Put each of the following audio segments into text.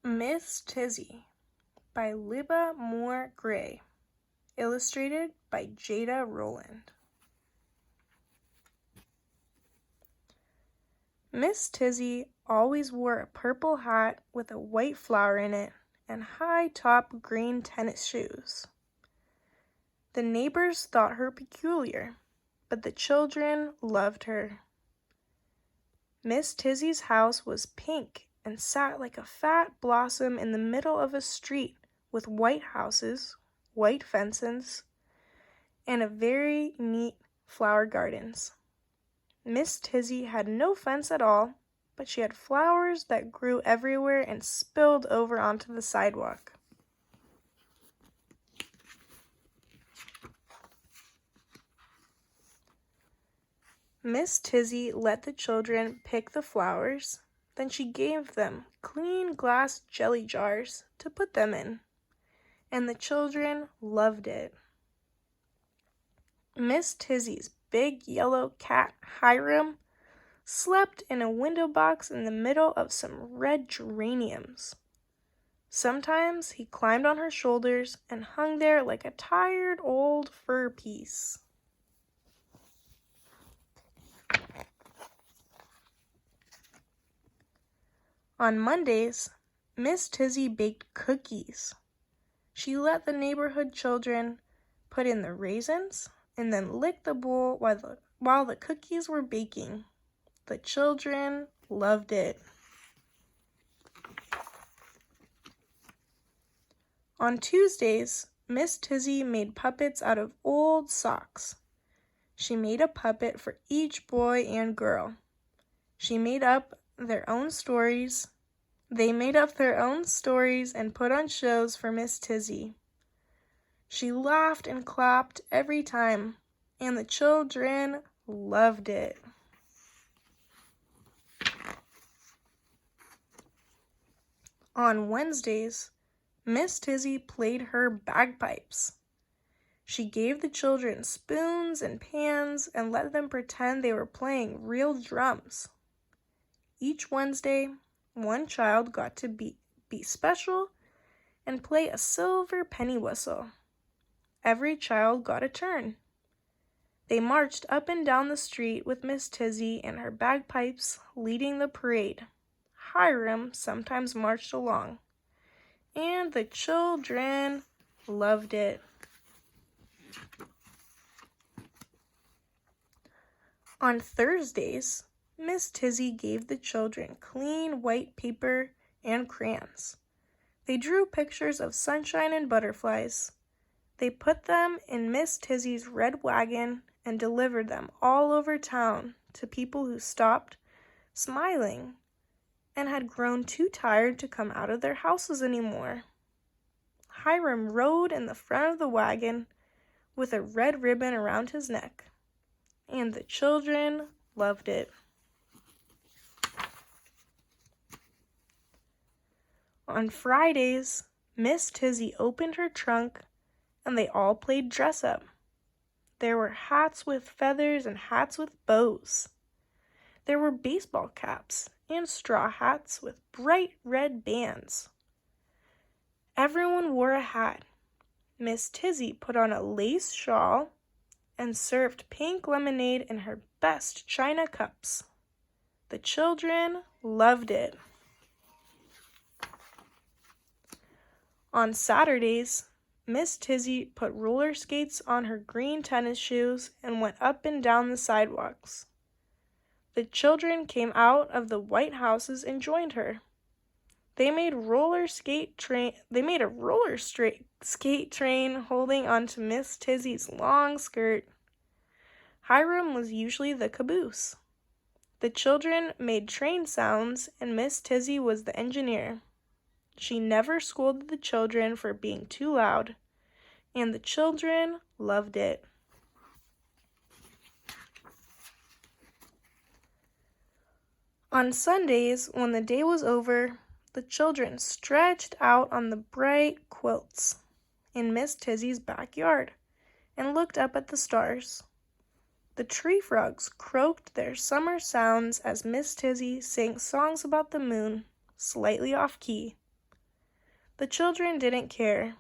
Miss Tizzy by Libba Moore Gray, illustrated by Jada Rowland. Miss Tizzy always wore a purple hat with a white flower in it and high-top green tennis shoes. The neighbors thought her peculiar, but the children loved her. Miss Tizzy's house was pink and sat like a fat blossom in the middle of a street with white houses, white fences, and a very neat flower gardens. Miss Tizzy had no fence at all, but she had flowers that grew everywhere and spilled over onto the sidewalk. Miss Tizzy let the children pick the flowers, then she gave them clean glass jelly jars to put them in, and the children loved it. Miss Tizzy's big yellow cat, Hiram, slept in a window box in the middle of some red geraniums. Sometimes he climbed on her shoulders and hung there like a tired old fur piece. On Mondays, Miss Tizzy baked cookies. She let the neighborhood children put in the raisins and then lick the bowl while the cookies were baking. The children loved it. On Tuesdays, Miss Tizzy made puppets out of old socks. She made a puppet for each boy and girl. She made up their own stories. They made up their own stories and put on shows for Miss Tizzy. She laughed and clapped every time, and the children loved it. On Wednesdays, Miss Tizzy played her bagpipes. She gave the children spoons and pans and let them pretend they were playing real drums. Each Wednesday, one child got to be special and play a silver penny whistle. Every child got a turn. They marched up and down the street with Miss Tizzy and her bagpipes leading the parade. Hiram sometimes marched along, and the children loved it. On Thursdays, Miss Tizzy gave the children clean white paper and crayons. They drew pictures of sunshine and butterflies. They put them in Miss Tizzy's red wagon and delivered them all over town to people who stopped, smiling, and had grown too tired to come out of their houses anymore. Hiram rode in the front of the wagon with a red ribbon around his neck, and the children loved it. On Fridays, Miss Tizzy opened her trunk and they all played dress up. There were hats with feathers and hats with bows. There were baseball caps and straw hats with bright red bands. Everyone wore a hat. Miss Tizzy put on a lace shawl and served pink lemonade in her best china cups. The children loved it. On Saturdays, Miss Tizzy put roller skates on her green tennis shoes and went up and down the sidewalks. The children came out of the white houses and joined her. They made a roller skate train holding onto Miss Tizzy's long skirt. Hiram was usually the caboose. The children made train sounds and Miss Tizzy was the engineer. She never scolded the children for being too loud, and the children loved it. On Sundays, when the day was over, the children stretched out on the bright quilts in Miss Tizzy's backyard and looked up at the stars. The tree frogs croaked their summer sounds as Miss Tizzy sang songs about the moon, slightly off key. The children didn't care.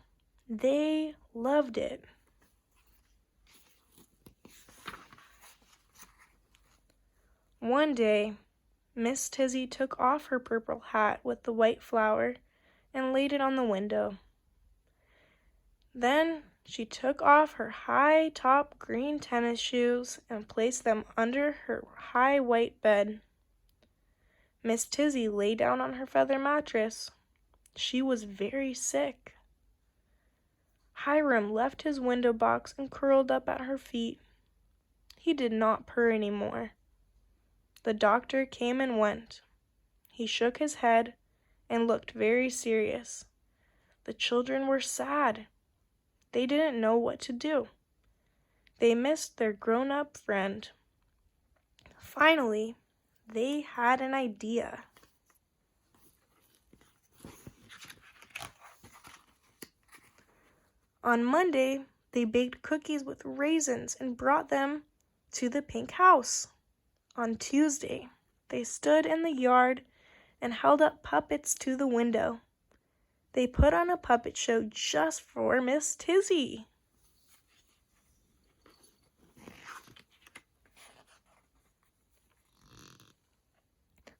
They loved it. One day, Miss Tizzy took off her purple hat with the white flower and laid it on the window. Then she took off her high-top green tennis shoes and placed them under her high white bed. Miss Tizzy lay down on her feather mattress. She was very sick. Hiram left his window box and curled up at her feet. He did not purr anymore. The doctor came and went. He shook his head and looked very serious. The children were sad. They didn't know what to do. They missed their grown-up friend. Finally, they had an idea. On Monday, they baked cookies with raisins and brought them to the pink house. On Tuesday, they stood in the yard and held up puppets to the window. They put on a puppet show just for Miss Tizzy.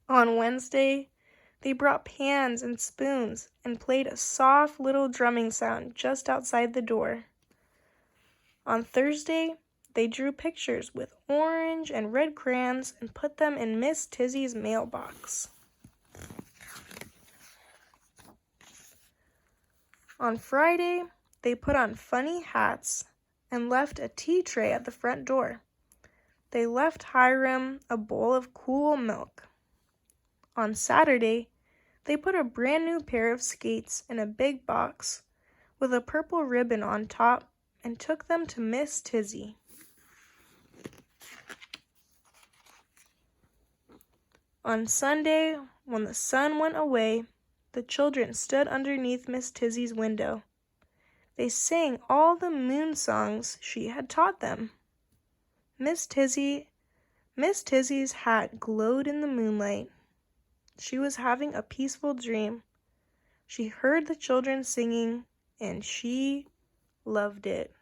On Wednesday, they brought pans and spoons and played a soft little drumming sound just outside the door. On Thursday, they drew pictures with orange and red crayons and put them in Miss Tizzy's mailbox. On Friday, they put on funny hats and left a tea tray at the front door. They left Hiram a bowl of cool milk. On Saturday, they put a brand new pair of skates in a big box with a purple ribbon on top and took them to Miss Tizzy. On Sunday, when the sun went away, the children stood underneath Miss Tizzy's window. They sang all the moon songs she had taught them. Miss Tizzy's hat glowed in the moonlight. She was having a peaceful dream. She heard the children singing, and she loved it.